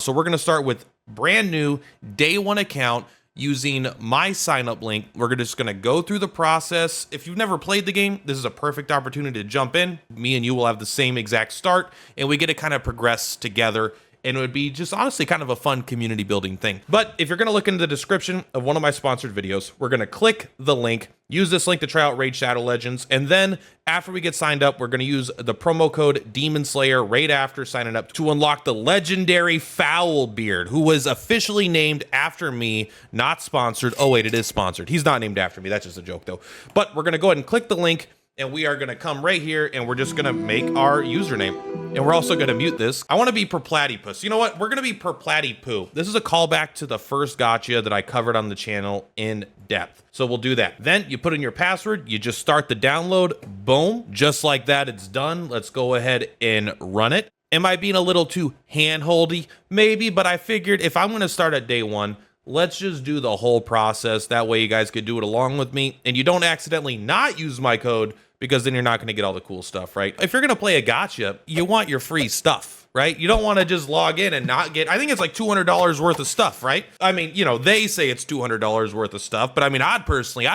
So we're going to start with brand new day one account using my sign up link. We're just going to go through the process. If you've never played the game, this is a perfect opportunity to jump in. Me and you will have the same exact start, and we get to kind of progress together. And it would be just honestly kind of a fun community building thing. But if you're going to look into the description of one of my sponsored videos, we're going to click the link, use this link to try out Raid Shadow Legends. And then after we get signed up, we're going to use the promo code Demon Slayer right after signing up to unlock the legendary Foulbeard, who was officially named after me, not sponsored. Oh, wait, it is sponsored. He's not named after me. That's just a joke, though. But we're going to go ahead and click the link. And we are going to come right here and we're just going to make our username. And we're also going to mute this. I want to be Perplatypus. You know what? We're going to be Perplatypoo. This is a callback to the first gotcha that I covered on the channel in depth. So we'll do that. Then you put in your password. You just start the download. Boom. Just like that, it's done. Let's go ahead and run it. Am I being a little too hand-holdy? Maybe, but I figured if I'm going to start at day one, let's just do the whole process. That way you guys could do it along with me. And you don't accidentally not use my code, because then you're not going to get all the cool stuff, right? If you're going to play a gotcha, you want your free stuff, right? You don't want to just log in and not get, I think it's like $200 worth of stuff, right? I mean, you know, they say it's $200 worth of stuff, but I mean, I'd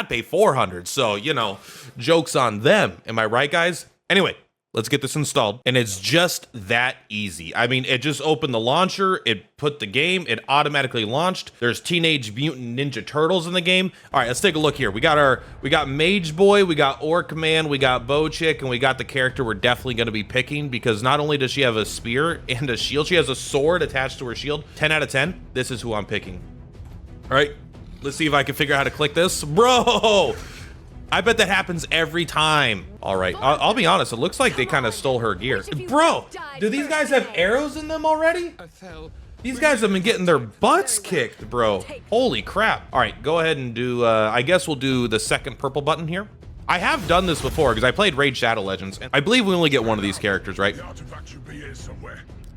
pay 400. So, you know, joke's on them. Am I right, guys? Anyway, let's get this installed. And it's just that easy. I mean, it just opened the launcher, it put the game, it automatically launched. There's Teenage Mutant Ninja Turtles in the game. All right, let's take a look here. We got Mage Boy, we got Orc Man, we got Bow Chick, and we got the character we're definitely gonna be picking, because not only does she have a spear and a shield, she has a sword attached to her shield. 10 out of 10, this is who I'm picking. All right, let's see if I can figure out how to click this. Bro! I bet that happens every time. All right, I'll be honest. It looks like they kind of stole her gear. Bro, do these guys have arrows in them already? These guys have been getting their butts kicked, bro. Holy crap. All right, go ahead and do, I guess we'll do the second purple button here. I have done this before because I played Raid Shadow Legends. And I believe we only get one of these characters, right?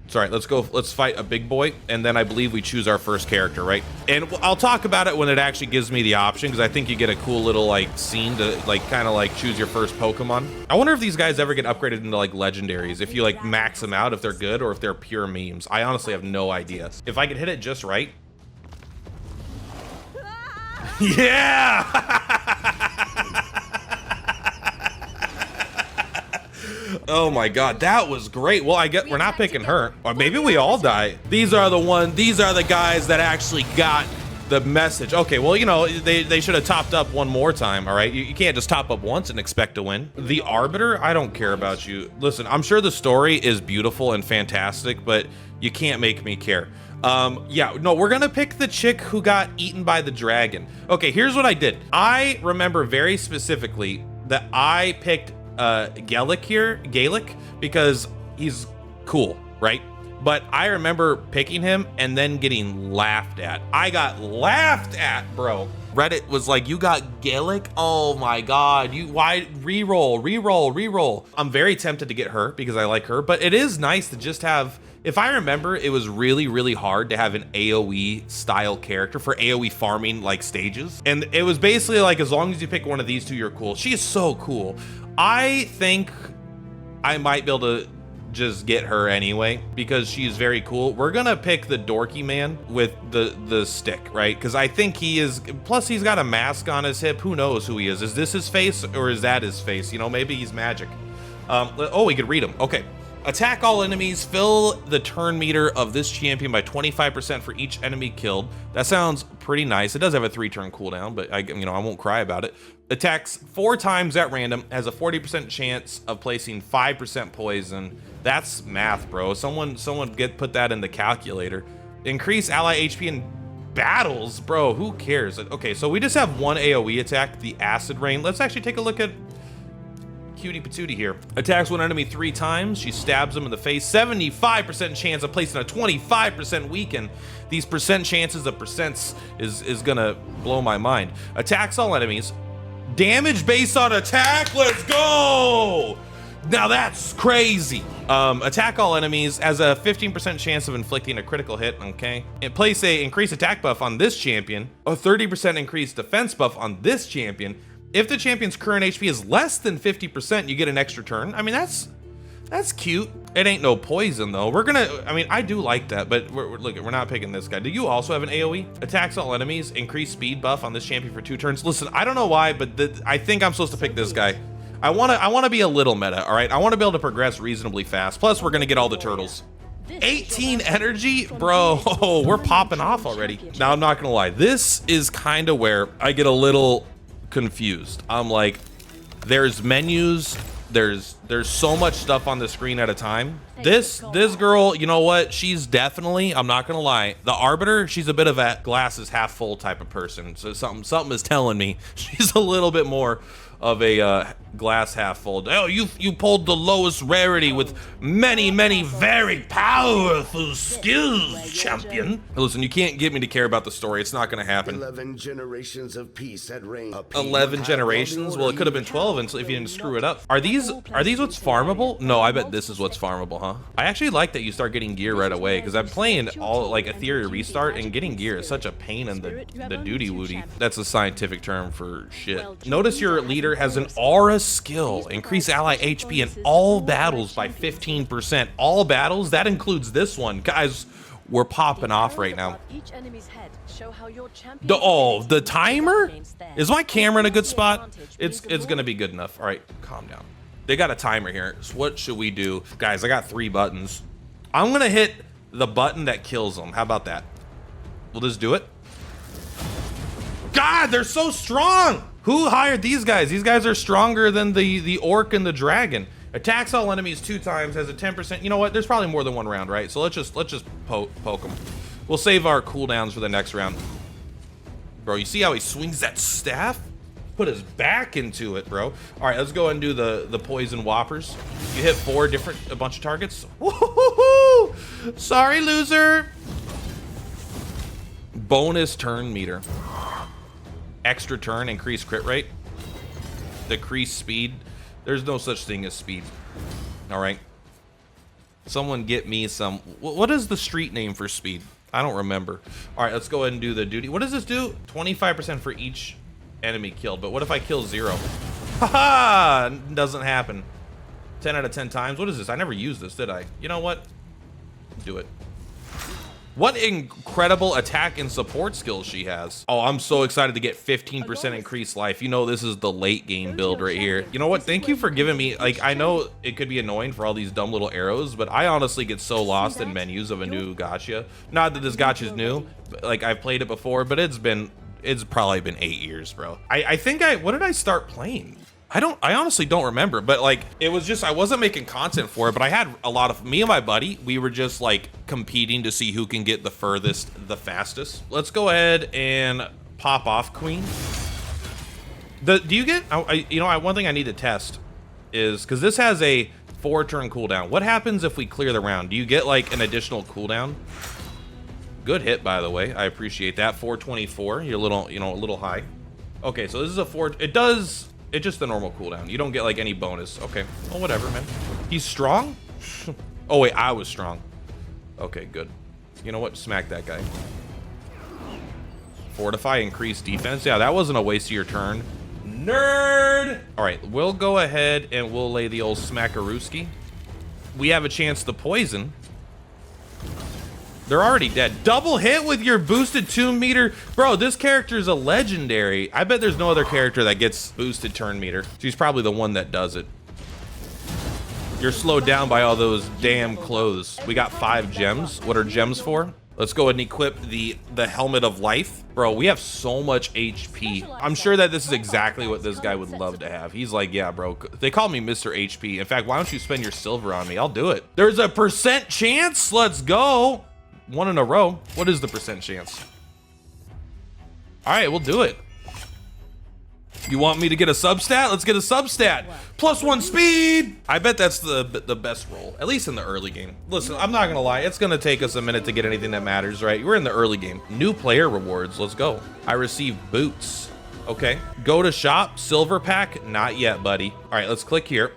It's all right, let's go, let's fight a big boy, and then I believe we choose our first character, right? And I'll talk about it when it actually gives me the option, because I think you get a cool little like scene to like kind of like choose your first Pokemon. I wonder if these guys ever get upgraded into like legendaries, if you like max them out, if they're good or if they're pure memes. I honestly have no idea. If I could hit it just right. Yeah! Oh my god, that was great. Well, I get we're not picking her, or maybe we all die. These are the guys that actually got the message. Okay, well, you know, they should have topped up one more time. All right, you can't just top up once and expect to win. The Arbiter, I don't care about you. Listen, I'm sure the story is beautiful and fantastic, but you can't make me care. Yeah, no, we're gonna pick the chick who got eaten by the dragon. Okay, here's what I did. I remember very specifically that I picked Gaelic because he's cool, right? But I remember picking him and then getting laughed at. I got laughed at, bro. Reddit was like, you got Gaelic? Oh my god, why reroll? I'm very tempted to get her because I like her, but it is nice to just have, if I remember, it was really hard to have an AoE style character for AoE farming like stages. And it was basically like, as long as you pick one of these two, you're cool. She is so cool. I think I might be able to just get her anyway because she's very cool. We're gonna pick the dorky man with the stick, right? Because I think he is, plus he's got a mask on his hip. Who knows who he is? Is this his face or is that his face? You know, maybe he's magic. Oh, we could read him. Okay. Attack all enemies, fill the turn meter of this champion by 25% for each enemy killed. That sounds pretty nice. It does have a 3-turn cooldown, but I won't cry about it. Attacks 4 times at random, has a 40% chance of placing 5% poison. That's math, bro. Someone put that in the calculator. Increase ally HP in battles, bro. Who cares? Okay, so we just have one AoE attack, the Acid Rain. Let's actually take a look at Cutie Patootie here. Attacks one enemy 3 times. She stabs them in the face. 75% chance of placing a 25% weaken. These percent chances of percents is gonna blow my mind. Attacks all enemies. Damage based on attack. Let's go. Now that's crazy. Attack all enemies has a 15% chance of inflicting a critical hit. Okay. And place a increased attack buff on this champion. A 30% increased defense buff on this champion. If the champion's current HP is less than 50%, you get an extra turn. I mean, that's That's cute. It ain't no poison though. We're gonna, I mean, I do like that, but look, we're not picking this guy. Do you also have an AoE? Attacks all enemies, increase speed buff on this champion for 2 turns. Listen, I don't know why, but I think I'm supposed to pick this guy. I wanna be a little meta, all right? I wanna be able to progress reasonably fast. Plus, we're gonna get all the turtles. 18 energy? Bro, we're popping off already. Now, I'm not gonna lie. This is kind of where I get a little confused. I'm like, there's menus, there's so much stuff on the screen at a time. This girl, you know what? She's definitely, I'm not gonna lie, the Arbiter, she's a bit of a glass is half full type of person. So something is telling me she's a little bit more of a glass half full. Oh, you pulled the lowest rarity with many very powerful skills, champion. Listen, you can't get me to care about the story. It's not gonna happen. 11 generations of peace had reigned. 11 generations? Well, it could have been 12 if you didn't screw it up. Are these what's farmable? No, I bet this is what's farmable, huh? I actually like that you start getting gear right away, because I'm playing all like Etheria Restart, and getting gear is such a pain in the duty woody. That's a scientific term for shit. Notice your leader has an aura skill. Increase ally HP in all battles by 15%. All battles? That includes this one. Guys, we're popping off right now. The timer? Is my camera in a good spot? It's gonna be good enough. All right, calm down. They got a timer here. So what should we do? Guys, I got 3 buttons. I'm gonna hit the button that kills them. How about that? We'll just do it. God, they're so strong. Who hired these guys? These guys are stronger than the orc and the dragon. Attacks all enemies 2 times, has a 10%. You know what? There's probably more than 1 round, right? So let's just poke them. We'll save our cooldowns for the next round. Bro, you see how he swings that staff? Put his back into it, bro. All right, let's go and do the poison whoppers. You hit a bunch of targets. Woo-hoo-hoo-hoo! Sorry, loser. Bonus turn meter. Extra turn, increase crit rate. Decrease speed. There's no such thing as speed. All right. Someone get me some. What is the street name for speed? I don't remember. All right, let's go ahead and do the duty. What does this do? 25% for each enemy killed. But what if I kill 0? Haha! Doesn't happen. 10 out of 10 times. What is this? I never used this, did I? You know what? Do it. What incredible attack and support skills she has. Oh, I'm so excited to get 15% increased life. You know, this is the late game build right here. You know what? Thank you for giving me, like, I know it could be annoying for all these dumb little arrows, but I honestly get so lost in menus of a new gacha. Not that this gacha's new, but, like, I've played it before, but it's probably been 8 years, bro. I think what did I start playing? I honestly don't remember, but like, it was just, I wasn't making content for it, but I had a lot of, me and my buddy, we were just like competing to see who can get the furthest, the fastest. Let's go ahead and pop off Queen. Do you get, you know, one thing I need to test is, because this has a 4-turn cooldown. What happens if we clear the round? Do you get like an additional cooldown? Good hit, by the way. I appreciate that. 424, you're a little, you know, a little high. Okay, so this is a 4, it's just the normal cooldown. You don't get like any bonus. Okay, well, whatever, man. He's strong? Oh wait, I was strong. Okay, good. You know what? Smack that guy. Fortify, increase defense. Yeah, that wasn't a waste of your turn. Nerd! All right, we'll go ahead and we'll lay the old smackarooski. We have a chance to poison. They're already dead. Double hit with your boosted 2 meter. Bro, this character is a legendary. I bet there's no other character that gets boosted turn meter. She's probably the one that does it. You're slowed down by all those damn clothes. We got 5 gems. What are gems for? Let's go ahead and equip the helmet of life. Bro, we have so much HP. I'm sure that this is exactly what this guy would love to have. He's like, yeah, bro. They call me Mr. HP. In fact, why don't you spend your silver on me? I'll do it. There's a % chance. Let's go. 1 in a row. What is the % chance? All right, we'll do it. You want me to get a substat? Let's get a substat. +1 speed. I bet that's the best roll, at least in the early game. Listen, I'm not gonna lie. It's gonna take us a minute to get anything that matters, right? We're in the early game. New player rewards. Let's go. I received boots. Okay. Go to shop. Silver pack. Not yet, buddy. All right, let's click here.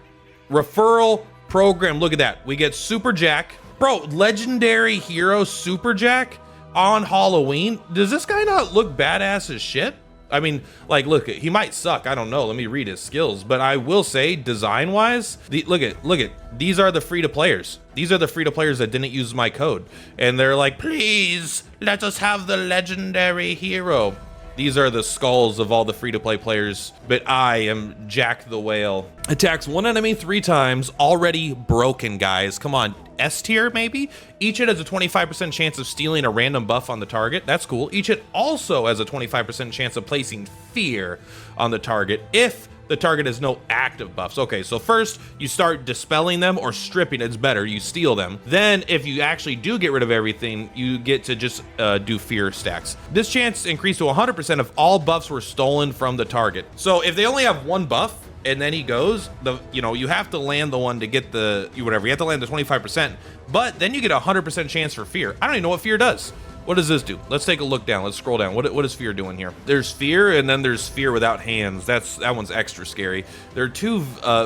Referral program. Look at that. We get Super Jack. Bro, legendary hero Super Jack on Halloween. Does this guy not look badass as shit? I mean, like, look, he might suck. I don't know. Let me read his skills. But I will say, design-wise, look at. These are the free-to-players. These are the free-to-players that didn't use my code. And they're like, please, let us have the legendary hero. These are the skulls of all the free-to-play players, but I am Jack the Whale. Attacks one enemy 3 times, already broken, guys. Come on, S tier maybe? Each hit has a 25% chance of stealing a random buff on the target. That's cool. Each hit also has a 25% chance of placing fear on the target if the target has no active buffs. Okay, so first you start dispelling them or stripping, it's better, you steal them. Then if you actually do get rid of everything, you get to just do fear stacks. This chance increased to 100% if all buffs were stolen from the target. So if they only have 1 buff and then he goes, you have to land the one to get the, you have to land the 25%, but then you get a 100% chance for fear. I don't even know what fear does. What does this do? Let's take a look down. Let's scroll down. What is fear doing here? There's fear, and then there's fear without hands. That one's extra scary. There are 2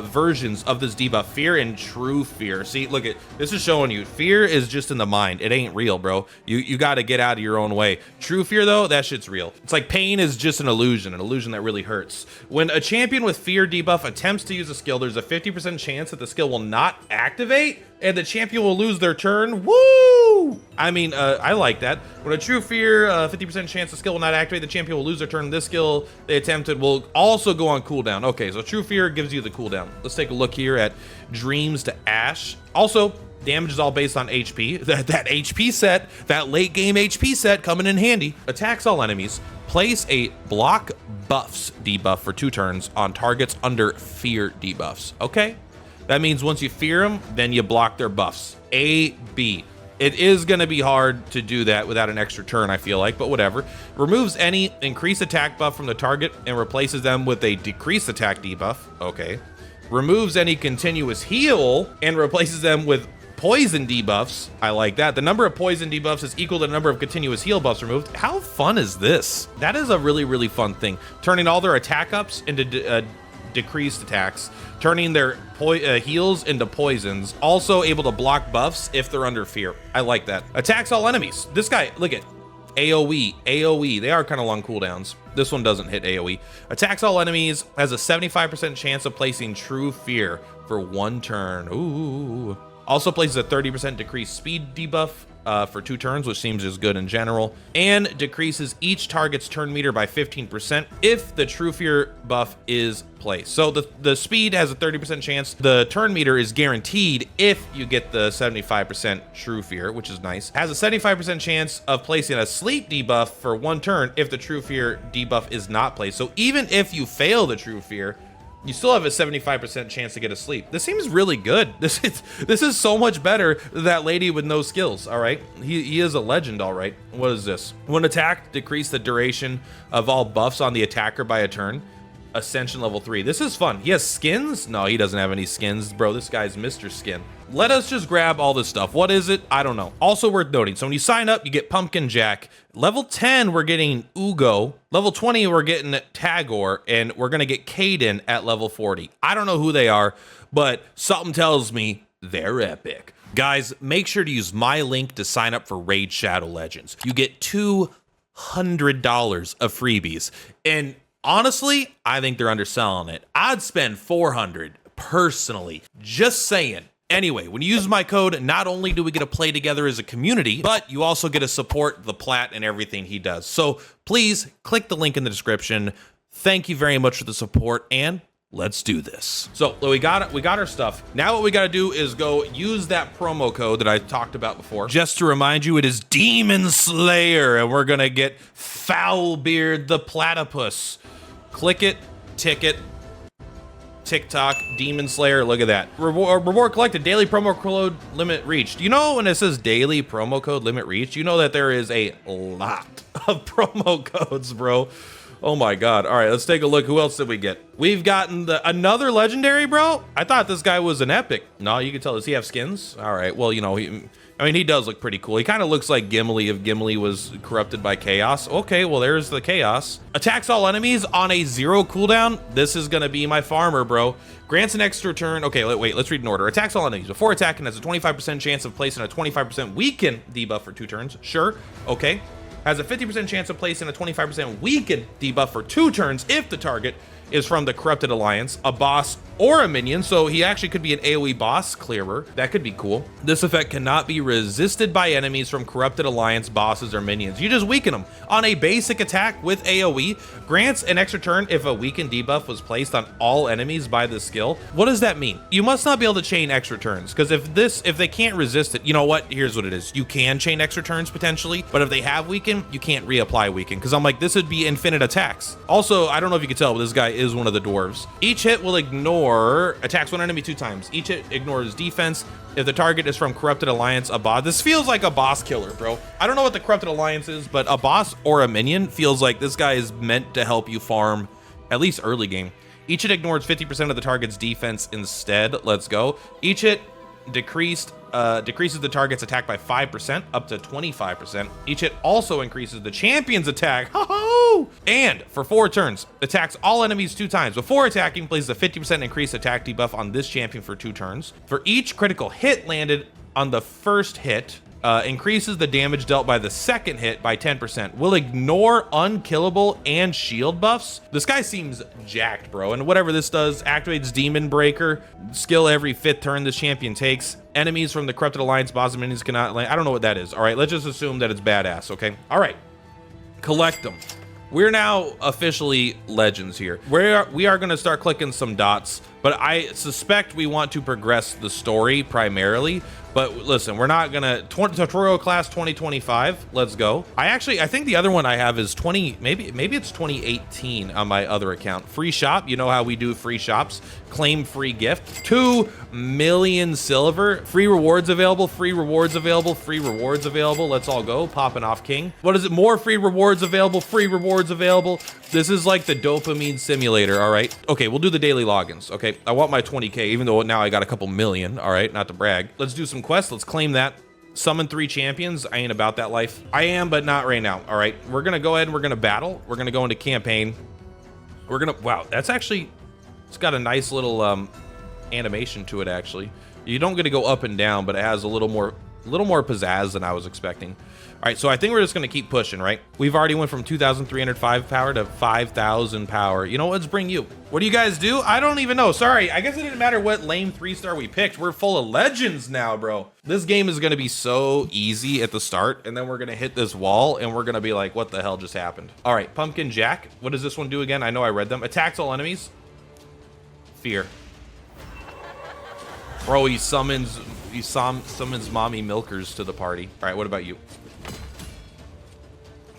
versions of this debuff, fear and true fear. See, look at this is showing you fear is just in the mind. It ain't real, bro. You got to get out of your own way. True fear though, that shit's real. It's like pain is just an illusion that really hurts. When a champion with fear debuff attempts to use a skill, there's a 50% chance that the skill will not activate and the champion will lose their turn. Woo! I mean, I like that. When a true fear, 50% chance the skill will not activate, the champion will lose their turn. This skill they attempted will also go on cooldown. Okay, so true fear gives you the cooldown. Let's take a look here at Dreams to Ash. Also, damage is all based on HP. That HP set, that late game HP set coming in handy. Attacks all enemies. Place a block buffs debuff for 2 turns on targets under fear debuffs. Okay? That means once you fear them, then you block their buffs. A, B. It is going to be hard to do that without an extra turn, I feel like, but whatever. Removes any increased attack buff from the target and replaces them with a decreased attack debuff. Okay. Removes any continuous heal and replaces them with poison debuffs. I like that. The number of poison debuffs is equal to the number of continuous heal buffs removed. How fun is this? That is a really, really fun thing. Turning all their attack ups into decreased attacks, turning their heals into poisons, also able to block buffs if they're under fear. I like that. Attacks all enemies. This guy, look at AoE. They are kind of long cooldowns. This one doesn't hit AoE. Attacks all enemies, has a 75% chance of placing true fear for 1 turn. Ooh. Also places a 30% decreased speed debuff for 2 turns, which seems as good in general, and decreases each target's turn meter by 15% if the true fear buff is placed. So the speed has a 30% chance. The turn meter is guaranteed if you get the 75% true fear, which is nice. Has a 75% chance of placing a sleep debuff for 1 turn if the true fear debuff is not placed. So even if you fail the true fear, you still have a 75% chance to get a sleep. This seems really good. This is so much better than that lady with no skills, all right? He is a legend, all right. What is this? When attacked, decrease the duration of all buffs on the attacker by a turn. Ascension level 3. This is fun. He has skins? No, he doesn't have any skins. Bro, this guy's Mr. Skin. Let us just grab all this stuff. What is it? I don't know. Also worth noting, so when you sign up, you get Pumpkin Jack. Level 10, we're getting Ugo. Level 20, we're getting Tagore, and we're gonna get Kaden at level 40. I don't know who they are, but something tells me they're epic. Guys, make sure to use my link to sign up for Raid Shadow Legends. You get $200 of freebies, and honestly, I think they're underselling it. I'd spend $400 personally, just saying. Anyway, when you use my code, not only do we get to play together as a community, but you also get to support the Plat and everything he does. So please click the link in the description. Thank you very much for the support, and let's do this. So we got our stuff. Now what we got to do is go use that promo code that I talked about before. Just to remind you, it is Demon Slayer, and we're gonna get Foulbeard the Platypus. Click it, ticket, TikTok, Demon Slayer, look at that. Reward collected, daily promo code limit reached. You know when it says daily promo code limit reached, you know that there is a lot of promo codes, bro. Oh my God. All right, let's take a look. Who else did we get? We've gotten another legendary, bro. I thought this guy was an epic. No, you can tell. Does he have skins? All right, well, you know, he does look pretty cool. He kind of looks like Gimli if Gimli was corrupted by chaos. Okay, well, there's the chaos. Attacks all enemies on a 0 cooldown. This is gonna be my farmer, bro. Grants an extra turn. Okay, wait, let's read in order. Attacks all enemies. Before attacking, has a 25% chance of placing a 25% weaken debuff for 2 turns. Sure, okay. has a 50% chance of placing a 25% weaken debuff for 2 turns if the target is from the Corrupted Alliance, a boss, or a minion. So he actually could be an AoE boss clearer. That could be cool. This effect cannot be resisted by enemies from Corrupted Alliance bosses or minions. You just weaken them. On a basic attack with AoE, grants an extra turn if a weaken debuff was placed on all enemies by the skill. What does that mean? You must not be able to chain extra turns, because if they can't resist it, you know what? Here's what it is. You can chain extra turns potentially, but if they have weaken, you can't reapply weaken, because I'm like, this would be infinite attacks. Also, I don't know if you can tell, but this guy is one of the dwarves. Each hit will ignore attacks one enemy 2 times. Each hit ignores defense if the target is from Corrupted Alliance, a boss. This feels like a boss killer, bro. I don't know what the Corrupted Alliance is, but a boss or a minion feels like this guy is meant to help you farm, at least early game. Each hit ignores 50% of the target's defense instead. Let's go. Each hit decreases the target's attack by 5% up to 25%. Each hit also increases the champion's attack. And for 4 turns, attacks all enemies 2 times. Before attacking, places a 50% increased attack debuff on this champion for 2 turns. For each critical hit landed on the first hit, increases the damage dealt by the second hit by 10%. Will ignore unkillable and shield buffs. This guy seems jacked, bro. And whatever this does, activates Demon Breaker. Skill every 5th turn this champion takes. Enemies from the Corrupted Alliance boss and minions cannot land. I don't know what that is. All right, let's just assume that it's badass, okay? All right, collect them. We're now officially legends here. We are gonna start clicking some dots, but I suspect we want to progress the story primarily. But listen, we're not gonna tutorial class 2025. Let's go. I think the other one I have is maybe it's 2018 on my other account. Free shop. You know how we do free shops. Claim free gift. 2 million silver. Free rewards available. Free rewards available. Free rewards available. Let's all go. Popping off king. What is it? More free rewards available. Free rewards available. This is like the dopamine simulator. All right. Okay, we'll do the daily logins. Okay, I want my 20K, even though now I got a couple million. All right, not to brag. Let's do some quests. Let's claim that. Summon 3 champions. I ain't about that life. I am, but not right now. All right, we're gonna go ahead and we're gonna battle. We're gonna go into campaign. Wow, that's actually, it's got a nice little animation to it. Actually, you don't get to go up and down, but it has a little more pizzazz than I was expecting. All right, so I think we're just gonna keep pushing, right? We've already went from 2,305 power to 5,000 power. You know what? Let's bring you. What do you guys do? I don't even know. Sorry, I guess it didn't matter what lame 3-star we picked. We're full of legends now, bro. This game is gonna be so easy at the start, and then we're gonna hit this wall, and we're gonna be like, what the hell just happened? All right, Pumpkin Jack. What does this one do again? I know I read them. Attacks all enemies. Fear. Bro, he summons mommy milkers to the party. All right, what about you?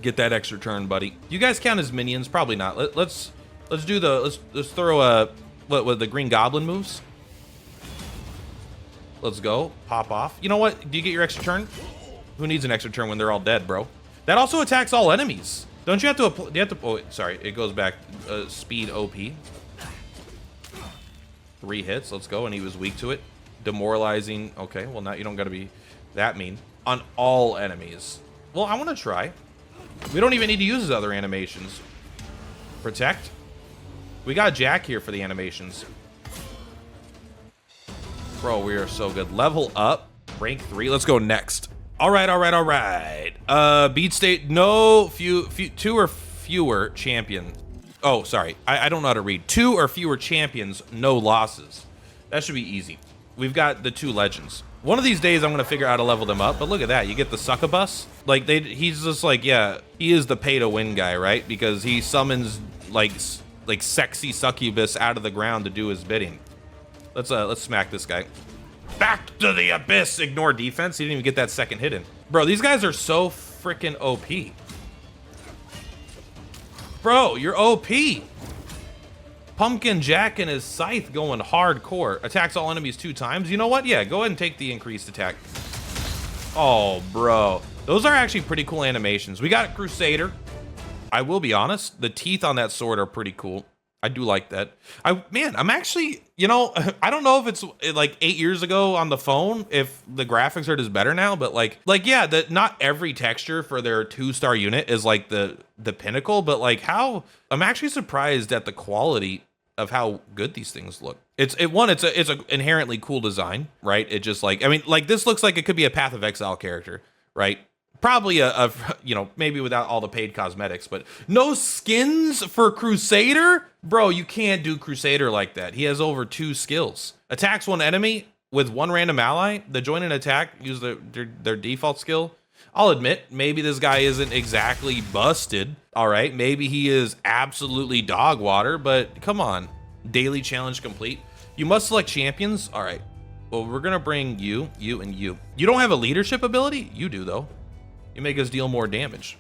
Get that extra turn, buddy. You guys count as minions? Probably not. Let's throw a what the Green Goblin moves. Let's go. Pop off. You know what? Do you get your extra turn? Who needs an extra turn when they're all dead, bro? That also attacks all enemies. Don't you have to? Do you have to? Oh, sorry. It goes back. Speed OP. 3 hits. Let's go. And he was weak to it. Demoralizing. Okay. Well, now you don't got to be that mean on all enemies. Well, I want to try. We don't even need to use his other animations. Protect. We got Jack here for the animations. Bro, we are so good. Level up. Rank 3. Let's go next. All right. Beat state. No, 2 or fewer champion. Oh, sorry. I don't know how to read. 2 or fewer champions, no losses. That should be easy. We've got the 2 legends. One of these days, I'm going to figure out how to level them up. But look at that. You get the succubus. Like, he's just like, yeah, he is the pay-to-win guy, right? Because he summons, like sexy succubus out of the ground to do his bidding. Let's smack this guy. Back to the abyss. Ignore defense. He didn't even get that second hit in. Bro, these guys are so freaking OP. Bro, you're OP. Pumpkin Jack and his scythe going hardcore. Attacks all enemies 2 times. You know what? Yeah, go ahead and take the increased attack. Oh, bro. Those are actually pretty cool animations. We got Crusader. I will be honest. The teeth on that sword are pretty cool. I do like that. I'm actually, you know, I don't know if it's like 8 years ago on the phone, if the graphics are just better now, but like yeah, that not every texture for their 2-star unit is like the pinnacle, but like I'm actually surprised at the quality of how good these things look. It's a inherently cool design, right? It just like, I mean, like this looks like it could be a Path of Exile character, right? Probably you know, maybe without all the paid cosmetics, but no skins for Crusader? Bro, you can't do Crusader like that. He has over 2 skills. Attacks one enemy with 1 random ally. The join an attack, use their default skill. I'll admit, maybe this guy isn't exactly busted. All right, maybe he is absolutely dog water, but come on. Daily challenge complete. You must select champions. All right, well, we're gonna bring you, and you. You don't have a leadership ability? You do though. You make us deal more damage.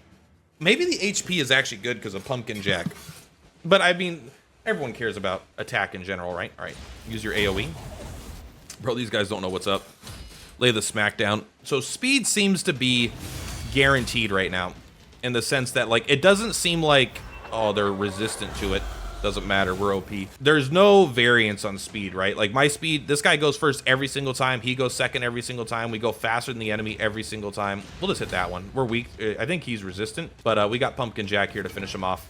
Maybe the HP is actually good because of Pumpkin Jack. But I mean, everyone cares about attack in general, right? All right, use your AoE. Bro, these guys don't know what's up. Lay the smack down. So speed seems to be guaranteed right now, in the sense that, like, it doesn't seem like, oh, they're resistant to it. Doesn't matter, we're OP. There's no variance on speed, right? Like my speed, this guy goes first every single time. He goes second every single time. We go faster than the enemy every single time. We'll just hit that one. We're weak. I think he's resistant, but we got Pumpkin Jack here to finish him off.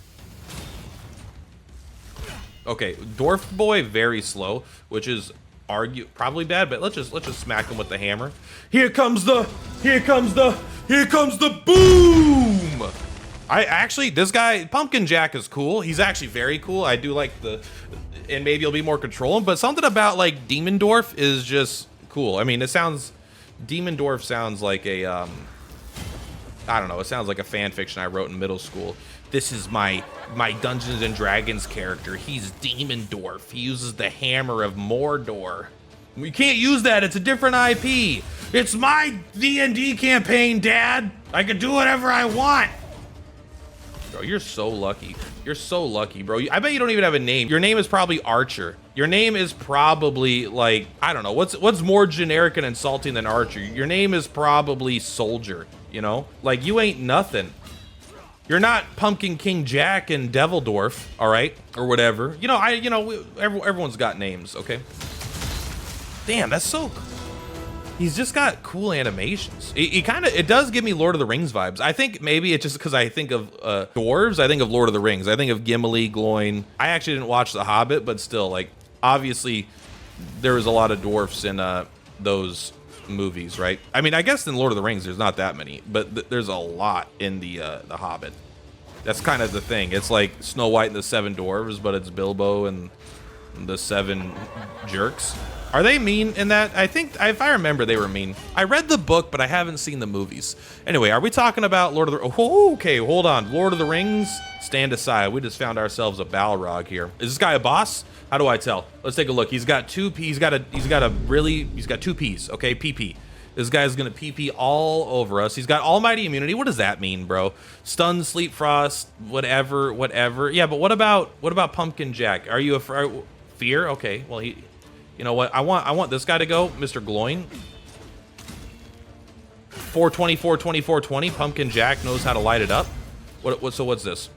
Okay, Dwarf Boy very slow, which is probably bad, but let's just smack him with the hammer. Here comes the boom. This guy, Pumpkin Jack, is cool. He's actually very cool. I do like and maybe he'll be more controlling, but something about like Demon Dwarf is just cool. I mean, Demon Dwarf sounds like a, I don't know, it sounds like a fan fiction I wrote in middle school. This is my Dungeons and Dragons character. He's Demon Dwarf. He uses the hammer of Mordor. We can't use that. It's a different IP. It's my D&D campaign, Dad. I can do whatever I want. Bro, you're so lucky. You're so lucky, bro. I bet you don't even have a name. Your name is probably Archer. Your name is probably like, I don't know, what's more generic and insulting than Archer? Your name is probably Soldier, you know? Like, you ain't nothing. You're not Pumpkin King Jack and Devil Dwarf, all right? Or whatever. You know, everyone's got names, okay? Damn, that's so cool. He's just got cool animations. It does give me Lord of the Rings vibes. I think maybe it's just because I think of dwarves, I think of Lord of the Rings. I think of Gimli, Gloin. I actually didn't watch The Hobbit, but still, like, obviously there was a lot of dwarfs in those movies, right? I mean, I guess in Lord of the Rings there's not that many, but there's a lot in the Hobbit. That's kind of the thing. It's like Snow White and the 7 Dwarves, but it's Bilbo and the 7 jerks. Are they mean in that? I think, if I remember, they were mean. I read the book, but I haven't seen the movies. Anyway, are we talking about Lord of the... Oh, okay, hold on. Lord of the Rings, stand aside. We just found ourselves a Balrog here. Is this guy a boss? How do I tell? Let's take a look. He's got 2 P's. He's got 2 P's, okay? PP. This guy's gonna PP all over us. He's got almighty immunity. What does that mean, bro? Stun, sleep, frost, whatever. Yeah, but what about Pumpkin Jack? Are you a fear? Okay, well, you know what? I want this guy to go, Mr. Gloin. 420, 420, 420. Pumpkin Jack knows how to light it up. So what's this?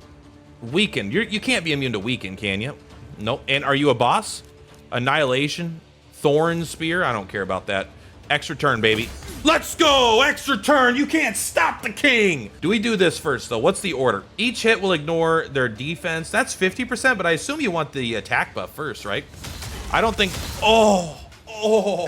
Weaken. You can't be immune to weaken, can you? Nope. And are you a boss? Annihilation. Thorn Spear. I don't care about that. Extra turn, baby. Let's go! Extra turn! You can't stop the king! Do we do this first, though? What's the order? Each hit will ignore their defense. That's 50%, but I assume you want the attack buff first, right? I don't think... Oh!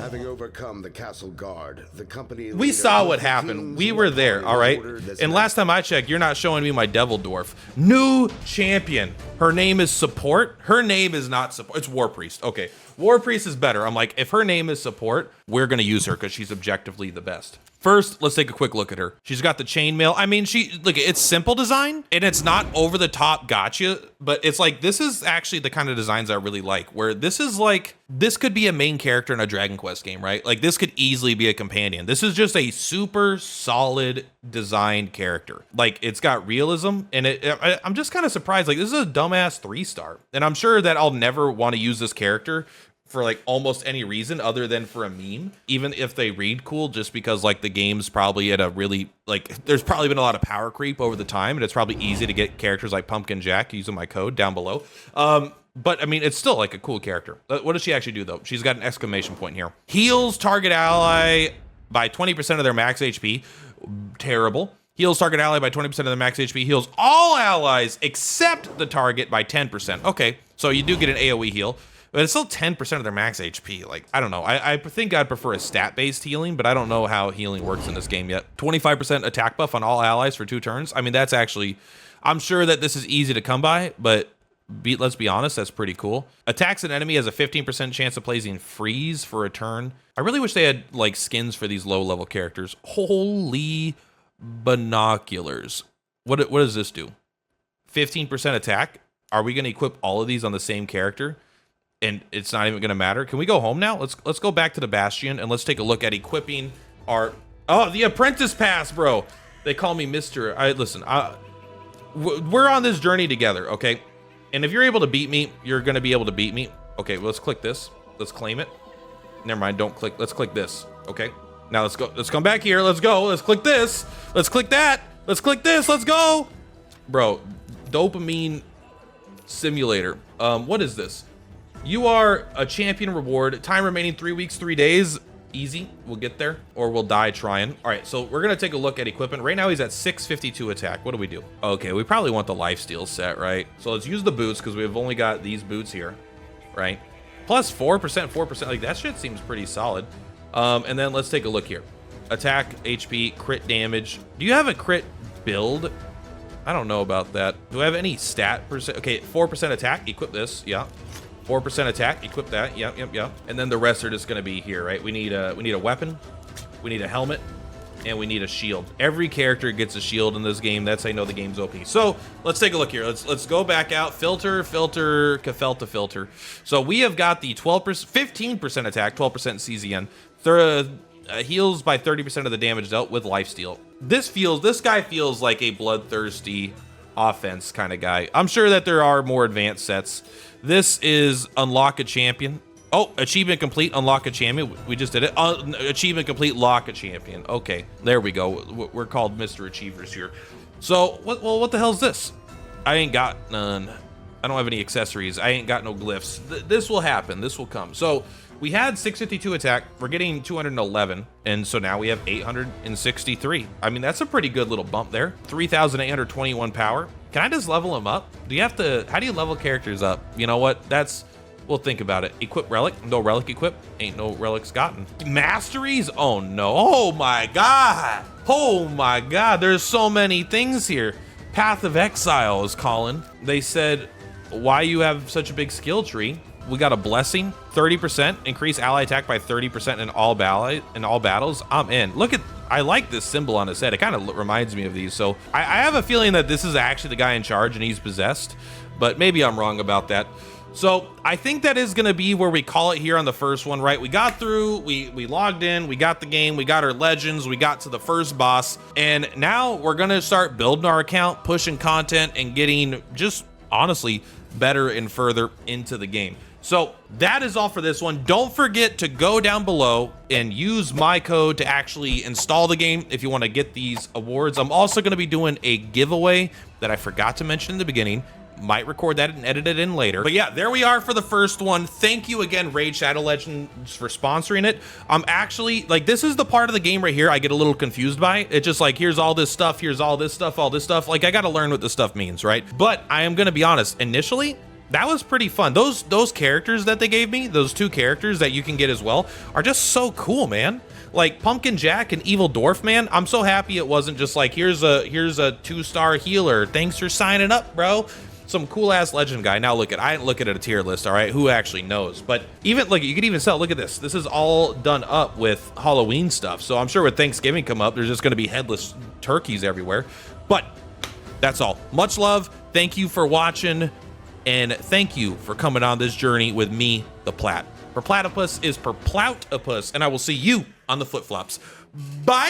Having overcome the castle guard, the company... We saw what happened. We were there, all right? And last time I checked, you're not showing me my Devil Dwarf. New champion. Her name is Support. Her name is not Support. It's War Priest. Okay. War Priest is better. I'm like, if her name is Support, we're going to use her because she's objectively the best. First, let's take a quick look at her. She's got the chainmail. I mean, look, it's simple design and it's not over the top gotcha, but it's like, this is actually the kind of designs I really like, where this is like, this could be a main character in a Dragon Quest game, right? Like this could easily be a companion. This is just a super solid designed character. Like it's got realism and I'm just kind of surprised. Like this is a dumbass 3-star and I'm sure that I'll never want to use this character for like almost any reason other than for a meme, even if they read cool, just because like the game's probably at a really, like there's probably been a lot of power creep over the time and it's probably easy to get characters like Pumpkin Jack using my code down below. But I mean, it's still like a cool character. What does she actually do though? She's got an exclamation point here. Heals target ally by 20% of their max HP. Terrible. Heals target ally by 20% of their max HP. Heals all allies except the target by 10%. Okay, so you do get an AoE heal. but it's still 10% of their max HP. Like, I don't know. I think I'd prefer a stat-based healing, but I don't know how healing works in this game yet. 25% attack buff on all allies for 2 turns. I mean, that's actually, I'm sure that this is easy to come by, but let's be honest, that's pretty cool. Attacks an enemy has a 15% chance of placing freeze for a turn. I really wish they had like skins for these low-level characters. Holy binoculars. What does this do? 15% attack. Are we going to equip all of these on the same character? And it's not even going to matter. Can we go home now? Let's go back to the Bastion and let's take a look at equipping our... Oh, the Apprentice Pass, bro. They call me Mr. Listen, we're on this journey together, okay? And if you're able to beat me, you're going to be able to beat me. Okay, well, let's click this. Let's claim it. Never mind, don't click. Let's click this, okay? Now let's go. Let's come back here. Let's go. Let's click this. Let's click that. Let's click this. Let's go. Bro, dopamine simulator. What is this? You are a champion reward. Time remaining 3 weeks, 3 days. Easy. We'll get there, or we'll die trying. All right, so we're gonna take a look at equipment. Right now he's at 652 attack. What do we do? Okay, we probably want the lifesteal set, right? So let's use the boots because we've only got these boots here, right? Plus 4%, like that shit seems pretty solid. And then let's take a look here. Attack, HP, crit damage. Do you have a crit build? I don't know about that. Do I have any stat percent? Okay, 4% attack, equip this, yeah. 4% attack, equip that, yep. And then the rest are just gonna be here, right? We need a weapon, we need a helmet, and we need a shield. Every character gets a shield in this game. That's how you know the game's OP. So let's take a look here. Let's go back out. Filter, Cafelta filter. So we have got the 12%, 15% attack, 12% CZN. Heals by 30% of the damage dealt with lifesteal. This guy feels like a bloodthirsty offense kind of guy. I'm sure that there are more advanced sets. This is unlock a champion. Oh, achievement complete, unlock a champion. We just did it. Achievement complete, lock a champion. Okay, there we go. We're called Mr. Achievers here. So, what the hell is this? I ain't got none. I don't have any accessories. I ain't got no glyphs. This will happen. This will come. So, we had 652 attack. We're getting 211. And so now we have 863. I mean, that's a pretty good little bump there. 3,821 power. Can I just level them up? Do you have to, how do you level characters up? You know what? We'll think about it. Equip relic. No relic equip. Ain't no relics gotten. Masteries? Oh no. Oh my God. Oh my God. There's so many things here. Path of Exile is calling. They said, why you have such a big skill tree? We got a blessing, 30%, increase ally attack by 30% in all battles. I'm in. Look at, I like this symbol on his head. It kind of reminds me of these. So I have a feeling that this is actually the guy in charge and he's possessed, but maybe I'm wrong about that. So I think that is going to be where we call it here on the first one, right? We got through, we logged in, we got the game, we got our legends, we got to the first boss, and now we're going to start building our account, pushing content, and getting just honestly better and further into the game. So that is all for this one. Don't forget to go down below and use my code to actually install the game if you want to get these awards. I'm also going to be doing a giveaway that I forgot to mention in the beginning. Might record that and edit it in later. But yeah, there we are for the first one. Thank you again, Raid Shadow Legends, for sponsoring it. I'm actually, like, this is the part of the game right here I get a little confused by. It's just like, here's all this stuff, here's all this stuff, all this stuff. Like, I got to learn what this stuff means, right? But I am going to be honest, initially, that was pretty fun. Those characters that they gave me, those 2 characters that you can get as well, are just so cool, man. Like Pumpkin Jack and Evil Dwarf, man. I'm so happy it wasn't just like, here's a 2-star healer. Thanks for signing up, bro. Some cool ass legend guy. Now look at, I ain't looking at a tier list, all right? Who actually knows? But even, like, you could even sell, look at this. This is all done up with Halloween stuff. So I'm sure with Thanksgiving come up, there's just gonna be headless turkeys everywhere. But that's all. Much love. Thank you for watching. And thank you for coming on this journey with me, the Plat. Perplatypus is Perploutopus, and I will see you on the flip-flops. Bye!